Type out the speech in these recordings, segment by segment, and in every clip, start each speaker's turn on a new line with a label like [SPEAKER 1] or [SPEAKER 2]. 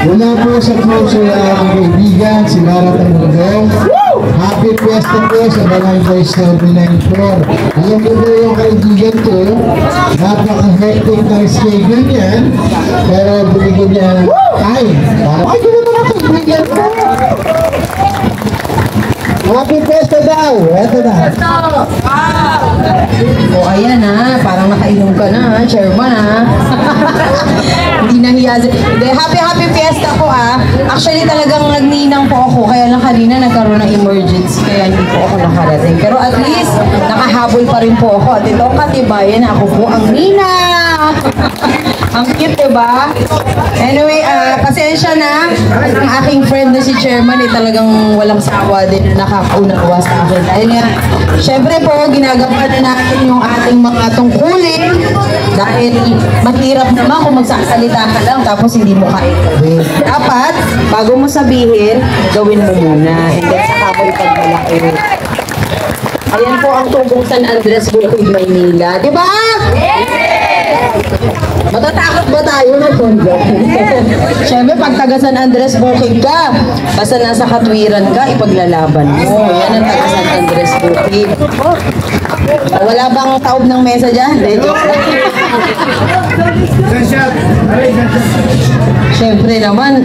[SPEAKER 1] Wala po sa closer ang kaibigan, si Lara Tanggong. Happy Fiesta po sa Barangay 79-4. Alam mo po yung kaibigan ko, napaka-hectic ng schedule niyan, pero binigyan niya time. Ay, gano'n na kaibigan ko! Happy Fiesta daw! Eto na.
[SPEAKER 2] O ayan ha, parang nakainom ka na ha, chairman ha. Hindi nahiya. Happy Fiesta po ha. Actually talagang nagninang po ako, kaya lang kanina nagkaroon ng emergency, kaya hindi po ako nakarating. Pero at least, nakahabol pa rin po ako. At ito katibayan, ako po ang Nina! Ang cute, diba? Anyway, pasensya na. Ang aking friend na si Chairman talagang walang sawa din na nakakaunawa sa akin. Dahil nga, syempre po, ginagawa na natin yung ating mga tungkulin. Dahil mahirap naman kung magsasalita ka lang tapos hindi mo kaya gawin. Dapat, bago mo sabihin, gawin mo muna. And then, saka mo ipagmalaki. Ayan po ang tubong San Andres, Bukid, Maynila. Diba? Matatakot ba tayo na pondo? Siyempre, pag taga San Andres Bukid ka, basta nasa katwiran ka, ipaglalaban mo. Yan ang taga San Andres Bukid. Wala bang taob ng mesa dyan? Siyempre naman,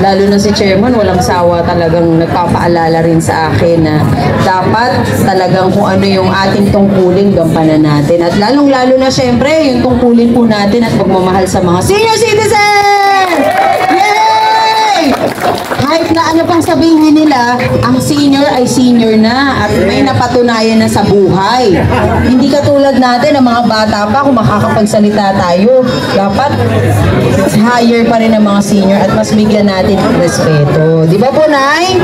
[SPEAKER 2] lalo na si Chairman, walang sawa talagang nagpapaalala rin sa akin na dapat talagang kung ano yung ating tungkulin, gampanan natin. At lalong-lalo na siyempre, yung tungkulin po natin at pagmamahal sa mga senior citizen! Yay! Kahit na ano pang sabihin nila, ang senior ay senior na at may napatunayan na sa buhay. Hindi katulad natin, ang mga bata pa, kung makakapagsalita tayo, dapat higher pa rin ang mga senior at mas bigyan natin ng respeto. Di ba po, Nay?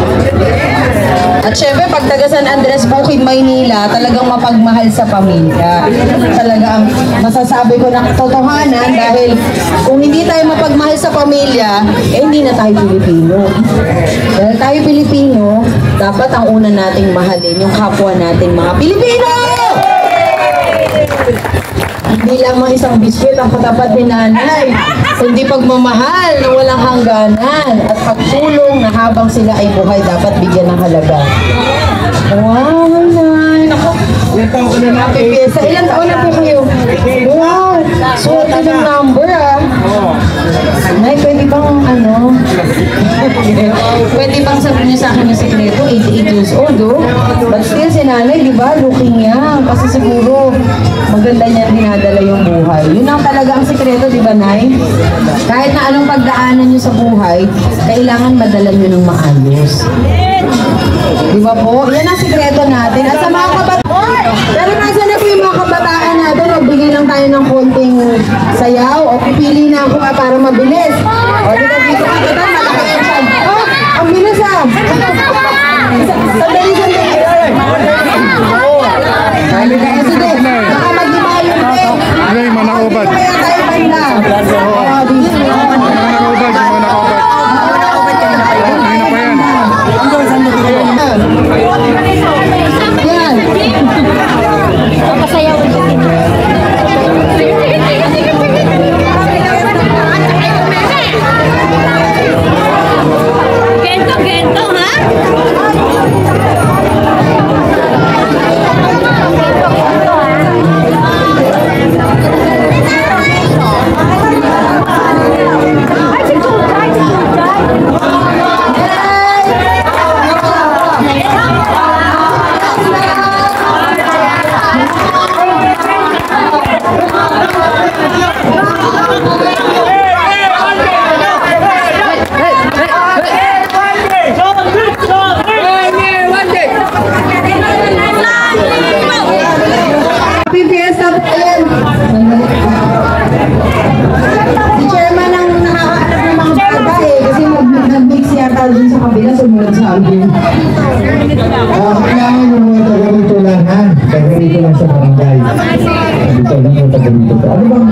[SPEAKER 2] At syempre, pag taga San Andres Bukid, Maynila, talagang mapagmahal sa pamilya. Talagang masasabi ko na totohanan dahil kung hindi tayo mapagmahal sa pamilya, eh hindi na tayo Pilipino. Dahil tayo Pilipino, dapat ang una nating mahalin yung kapwa nating mga Pilipino! Hindi lamang isang biskwit ang katapat ni nanay, kundi pagmamahal na walang hangganan at pagtulong na habang sila ay buhay dapat bigyan ng halaga. Wow, nay! Ilan taon ka na natin? Ilan taon na po kayo? Wow! Suot ka ng number ah! Nay, pwede bang ano? Pwede bang sabihin niyo sa akin yung sekreto? 88 years old oh? But still si nanay, di ba? Looking young. Kasi siguro maganda niya dinadala yung buhay. Yun ang talaga ang sekreto, di ba, Nay? Kahit na anong pagdaanan niyo sa buhay, kailangan madala niyo ng maayos. Di ba po? Yan ang sekreto natin. At sa mga kabataan, pero nasa na po yung mga kabataan natin, magbigay lang tayo ng konting sayaw o pipili na ako para mabilis. O dito dito kabataan, malaki yan siya. Oh, ang bilis ah! Sandali. Sige, baka mag-ibayo rin.
[SPEAKER 3] Ay, manakobad.
[SPEAKER 2] Kaya tayo banda. Yan. Papasayaw. Gento, ha?
[SPEAKER 1] Kailangan yung mga taga-rito lang ha. Taga-rito lang sa barangay. Dito lang yung taga-rito. Ano bang?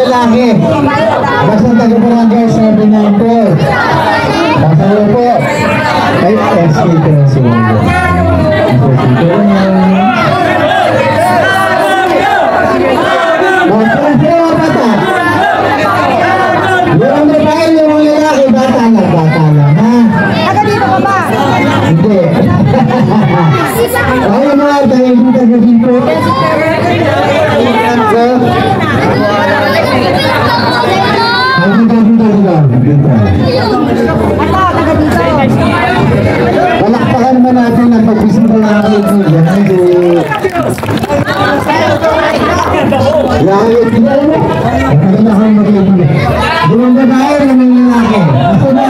[SPEAKER 1] lalaki. Basta taga-barangay 794. Pasalo po. Ay, SK ko na si Wanda. Yung babae, yung lalaki, bata lang, ha?
[SPEAKER 3] Taga dito ka ba?
[SPEAKER 1] Hindi. Ay, mga dahil dito ka dito. Palakpakan naman natin ang pagbisita ng aking kuya. Langit din mo. Maganda kang mag-ibig. Buong babae na may lalaki. Ako na.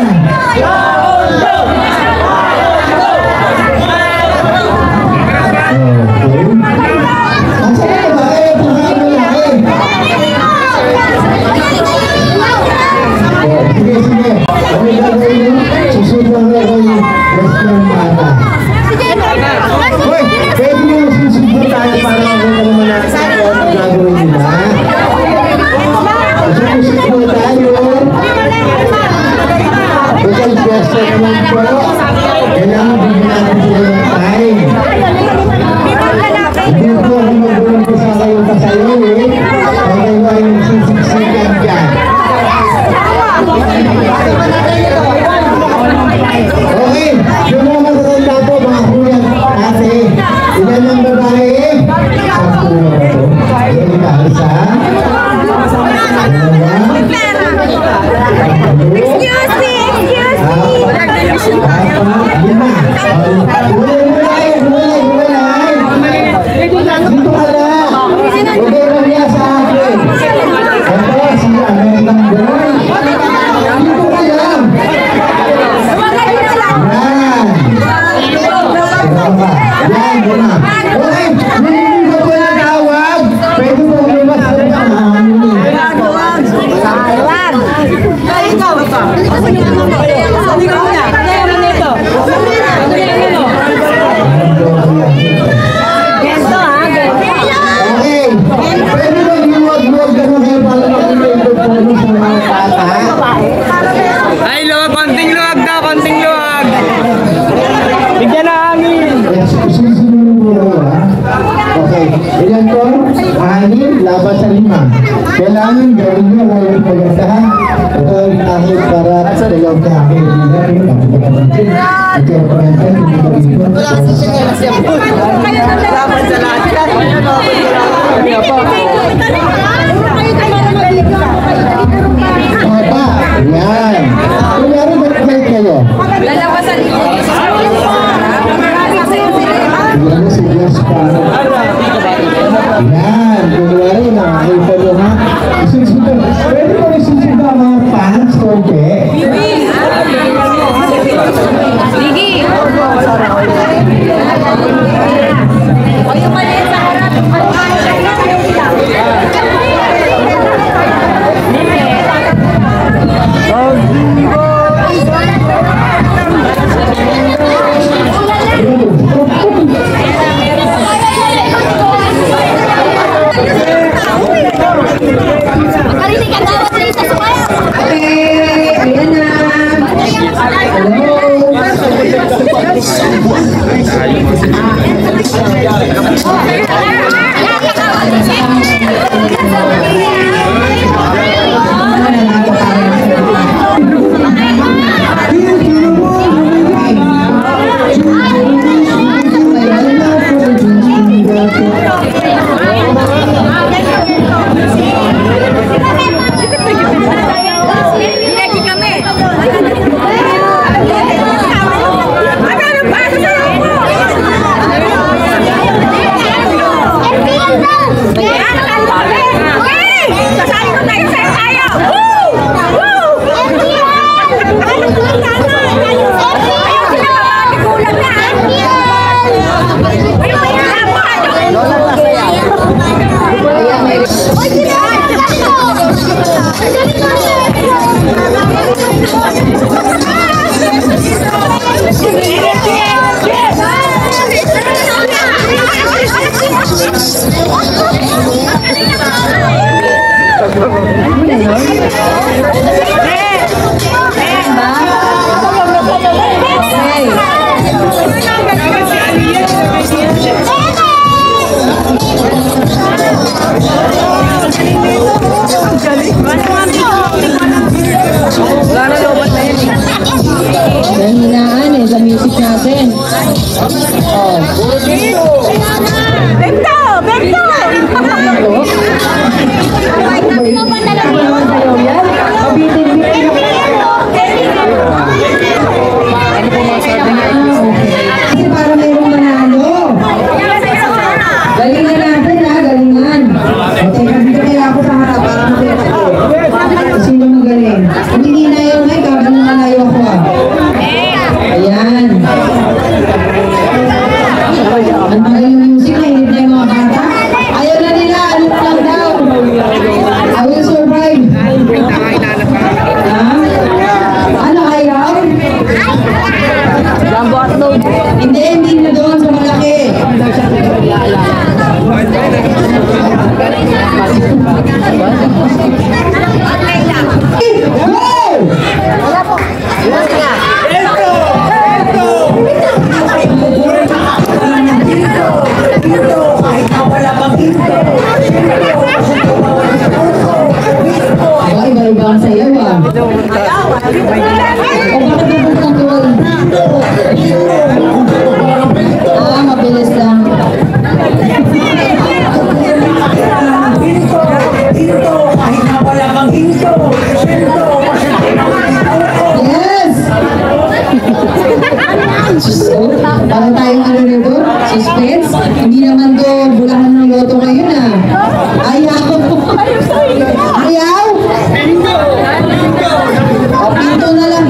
[SPEAKER 1] Kailangan gawin nyo ngayon pagandahan. Ito ang ahit para sa dalawang kahapin. Yan. Kunyari mag-play kayo.
[SPEAKER 3] Lalabasan dito.
[SPEAKER 1] Sigurado si Diyos pa. Yan. Kunyari na makita nyo ha. Pwede mo isusunod ang mga fans ko, okay?
[SPEAKER 3] Ligi! O yung maliit sa harap.
[SPEAKER 2] Nahinaan eh sa music natin. Oh.
[SPEAKER 3] Bento! Bento!
[SPEAKER 2] Kasi para mayroong manalo. Galingan natin ha, galingan. O teka, dito kaya ako sa harap para makita ko. Sino magaling? Hindi na yun ay kabang malayo ako ah. Ayan. Ang magaling yung music, nainip na yung mga bata. Ayaw na nila, ano lang daw. I will survive. Ha? Ano ayaw? Hindi na doon sa malaki. Ay, iba-iba ang sayaw ah. O bakit nabutang doon? Ah, mabilis lang. Yes! Parang tayong ano nito? Suspense? Hindi naman to bulahan ng loto ngayon ah. Ayaw! Ayaw! O, pinto na lang.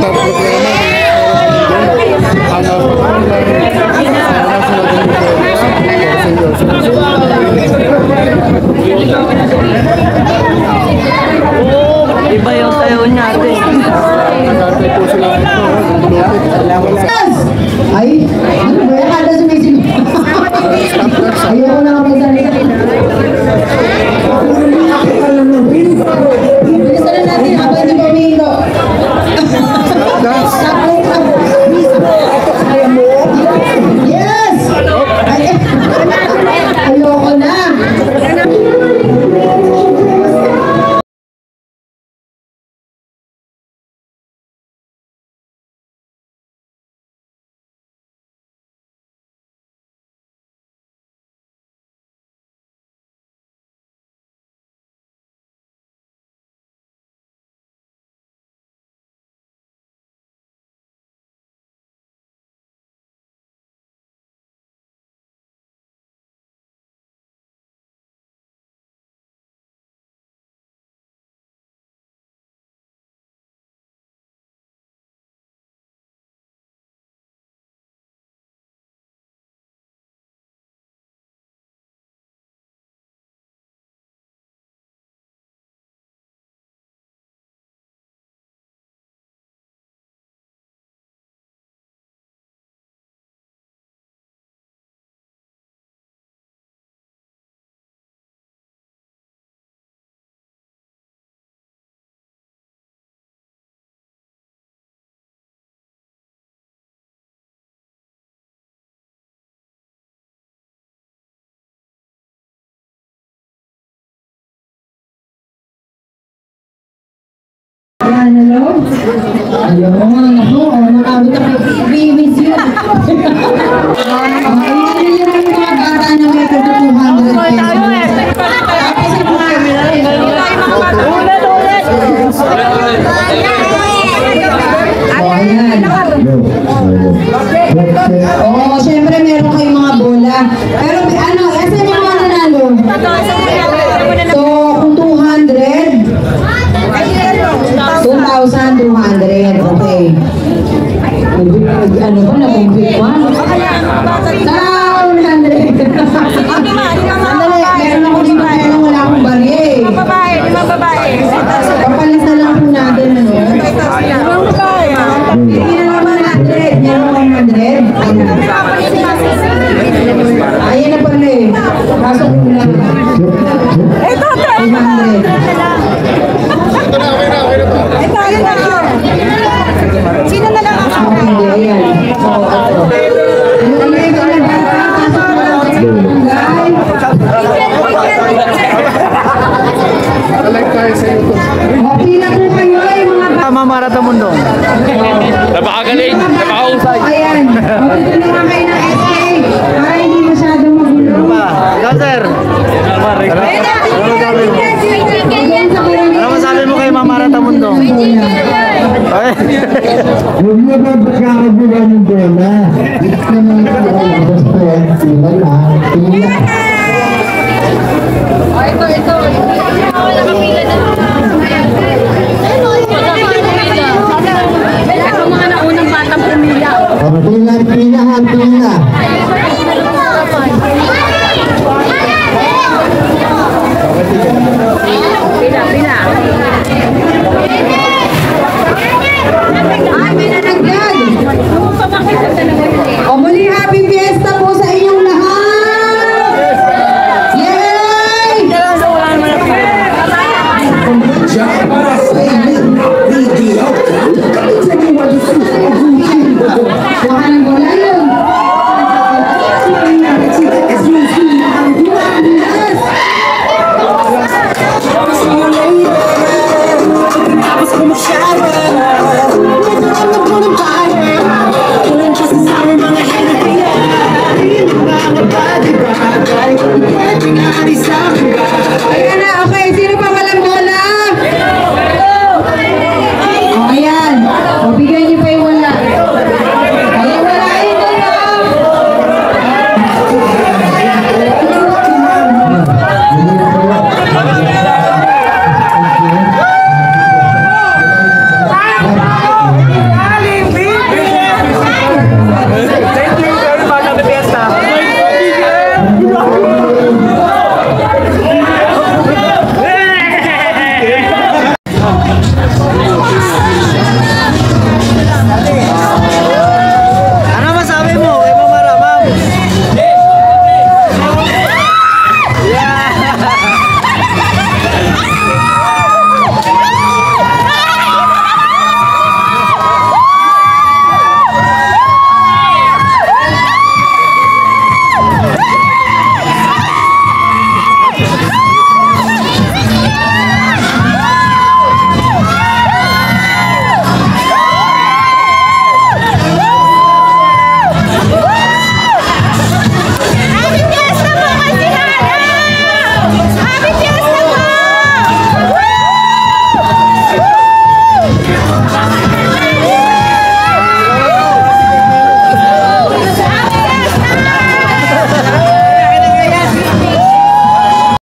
[SPEAKER 4] Iba yung sayo natin.
[SPEAKER 2] Ay, ano ba yan? Kada sumisin. Ayoko na kapag salita. Bilisan na natin habang hindi pa umihinto. Yes! Ayoko na. Yan, hello? Hello, ako, nakabot ako. We miss you. Ayun yung mga bata na may 200 pesos. Ayan. Oo, syempre meron kayong mga bola. Pero ano, asa yung mga nanalo? So, kung 200, 2,200, okay. Ano ba, nabumbit mo? Sa 100. Sandali, meron ako dito kaya lang wala akong barya eh. Papalista lang po natin, ano? Hindi na naman 100. Meron akong 100. Ayan na pala eh. Kaso kulang. 200.
[SPEAKER 5] Marata Mundo.
[SPEAKER 6] Napakagaling, napakausay.
[SPEAKER 2] Ayan. Matutulungan kayo ng SK para hindi masyadong magulo.
[SPEAKER 5] Ikaw, sir. Ano masabi mo kay Ma'am Marata Mundo? Ay.
[SPEAKER 1] Huwag niyo ba pagkakagulan ng bola? Ito naman ito ang gusto. Sila na. Sila.
[SPEAKER 3] Ito. Nakapila na. Ito mga naunang batang pumila.
[SPEAKER 1] Pila.
[SPEAKER 3] Pila.
[SPEAKER 2] Ay, may nanagdag. O muli, happy fiesta po sa inyong lahat. Yay! Kuha ng bola yun.
[SPEAKER 7] I was in the shower.